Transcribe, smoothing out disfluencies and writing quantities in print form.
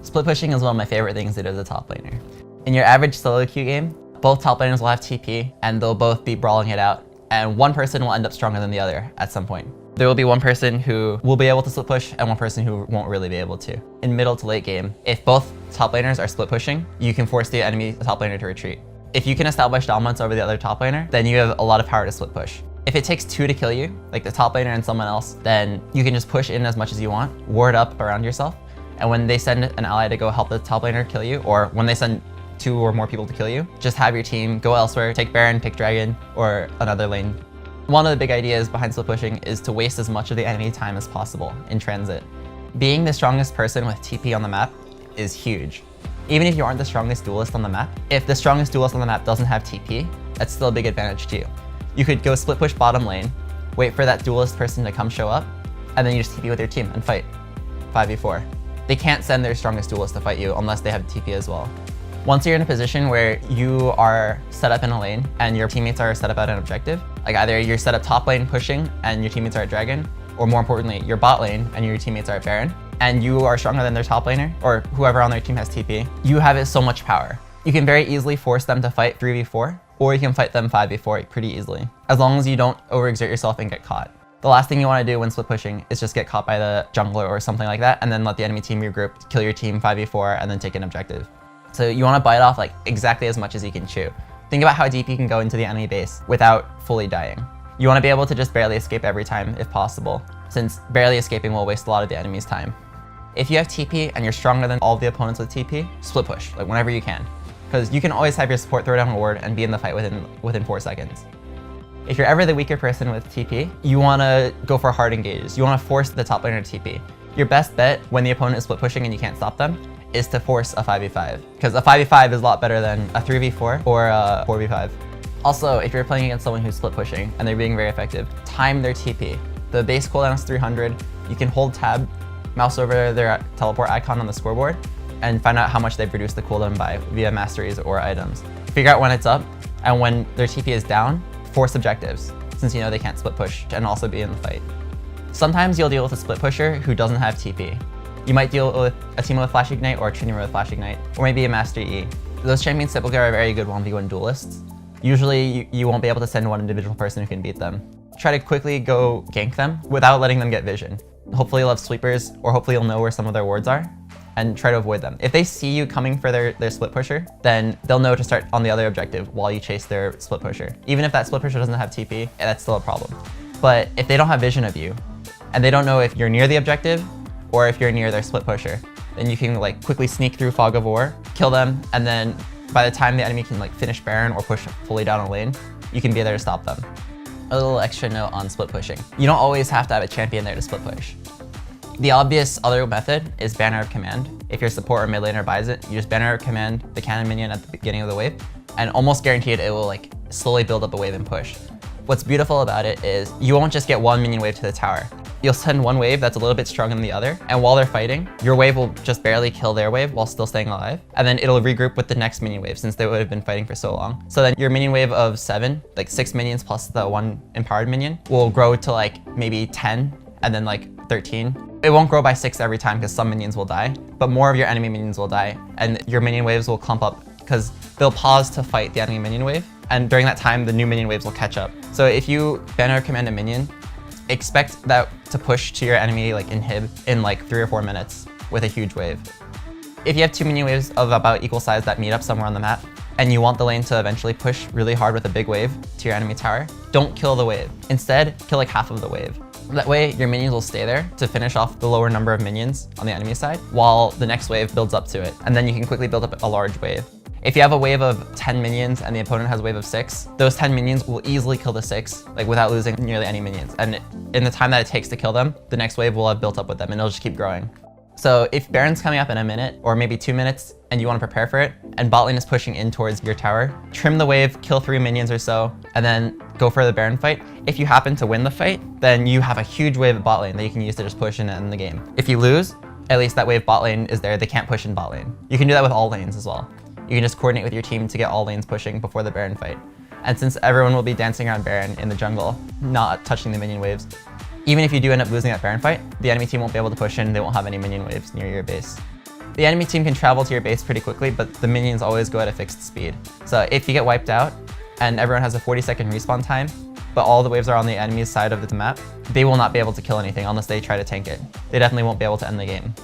Split pushing is one of my favorite things to do as a top laner. In your average solo queue game, both top laners will have TP and they'll both be brawling it out, and one person will end up stronger than the other at some point. There will be one person who will be able to split push and one person who won't really be able to. In middle to late game, if both top laners are split pushing, you can force the enemy top laner to retreat. If you can establish dominance over the other top laner, then you have a lot of power to split push. If it takes two to kill you, like the top laner and someone else, then you can just push in as much as you want, ward up around yourself, and when they send an ally to go help the top laner kill you, or when they send two or more people to kill you, just have your team go elsewhere, take Baron, pick Dragon, or another lane. One of the big ideas behind split pushing is to waste as much of the enemy time as possible in transit. Being the strongest person with TP on the map is huge. Even if you aren't the strongest duelist on the map, if the strongest duelist on the map doesn't have TP, that's still a big advantage to you. You could go split push bottom lane, wait for that duelist person to come show up, and then you just TP with your team and fight 5v4. They can't send their strongest duelist to fight you unless they have TP as well. Once you're in a position where you are set up in a lane and your teammates are set up at an objective, like either you're set up top lane pushing and your teammates are at Dragon, or more importantly, you're bot lane and your teammates are at Baron, and you are stronger than their top laner, or whoever on their team has TP, you have so much power. You can very easily force them to fight 3v4, or you can fight them 5v4 pretty easily, as long as you don't overexert yourself and get caught. The last thing you want to do when split pushing is just get caught by the jungler or something like that, and then let the enemy team regroup, kill your team 5v4, and then take an objective. So you want to bite off like exactly as much as you can chew. Think about how deep you can go into the enemy base without fully dying. You want to be able to just barely escape every time if possible, since barely escaping will waste a lot of the enemy's time. If you have TP and you're stronger than all of the opponents with TP, split push, like whenever you can. Because you can always have your support throw down a ward and be in the fight within 4 seconds. If you're ever the weaker person with TP, you want to go for hard engages. You want to force the top laner to TP. Your best bet when the opponent is split pushing and you can't stop them is to force a 5v5. Because a 5v5 is a lot better than a 3v4 or a 4v5. Also, if you're playing against someone who's split pushing and they're being very effective, time their TP. The base cooldown is 300. You can hold tab, mouse over their teleport icon on the scoreboard, and find out how much they've reduced the cooldown by via masteries or items. Figure out when it's up, and when their TP is down, force objectives, since you know they can't split push and also be in the fight. Sometimes you'll deal with a split pusher who doesn't have TP. You might deal with a team with Flash Ignite or a team with Flash Ignite, or maybe a Master E. Those champions typically are very good 1v1 duelists. Usually you won't be able to send one individual person who can beat them. Try to quickly go gank them without letting them get vision. Hopefully you'll have sweepers, or hopefully you'll know where some of their wards are, and try to avoid them. If they see you coming for their split pusher, then they'll know to start on the other objective while you chase their split pusher. Even if that split pusher doesn't have TP, that's still a problem. But if they don't have vision of you, and they don't know if you're near the objective, or if you're near their split pusher, then you can like quickly sneak through Fog of War, kill them, and then by the time the enemy can like finish Baron or push fully down a lane, you can be there to stop them. A little extra note on split pushing. You don't always have to have a champion there to split push. The obvious other method is Banner of Command. If your support or mid laner buys it, you just Banner of Command the cannon minion at the beginning of the wave, and almost guaranteed it will like slowly build up a wave and push. What's beautiful about it is you won't just get one minion wave to the tower. You'll send one wave that's a little bit stronger than the other, and while they're fighting, your wave will just barely kill their wave while still staying alive, and then it'll regroup with the next minion wave since they would have been fighting for so long. So then your minion wave of 7, like 6 minions plus the 1 empowered minion, will grow to like maybe 10 and then like 13. It won't grow by 6 every time because some minions will die, but more of your enemy minions will die, and your minion waves will clump up because they'll pause to fight the enemy minion wave, and during that time, the new minion waves will catch up. So if you Banner of Command a minion, expect that to push to your enemy like inhib in like 3 or 4 minutes with a huge wave. If you have 2 minion waves of about equal size that meet up somewhere on the map, and you want the lane to eventually push really hard with a big wave to your enemy tower, don't kill the wave. Instead, kill like half of the wave. That way, your minions will stay there to finish off the lower number of minions on the enemy side, while the next wave builds up to it, and then you can quickly build up a large wave. If you have a wave of 10 minions and the opponent has a wave of 6, those 10 minions will easily kill the 6, like without losing nearly any minions. And in the time that it takes to kill them, the next wave will have built up with them and it'll just keep growing. So if Baron's coming up in a minute or maybe 2 minutes and you want to prepare for it, and bot lane is pushing in towards your tower, trim the wave, kill 3 minions or so, and then go for the Baron fight. If you happen to win the fight, then you have a huge wave at bot lane that you can use to just push in and end the game. If you lose, at least that wave bot lane is there, they can't push in bot lane. You can do that with all lanes as well. You can just coordinate with your team to get all lanes pushing before the Baron fight. And since everyone will be dancing around Baron in the jungle, not touching the minion waves, even if you do end up losing that Baron fight, the enemy team won't be able to push in, they won't have any minion waves near your base. The enemy team can travel to your base pretty quickly, but the minions always go at a fixed speed. So if you get wiped out, and everyone has a 40-second respawn time, but all the waves are on the enemy's side of the map, they will not be able to kill anything unless they try to tank it. They definitely won't be able to end the game.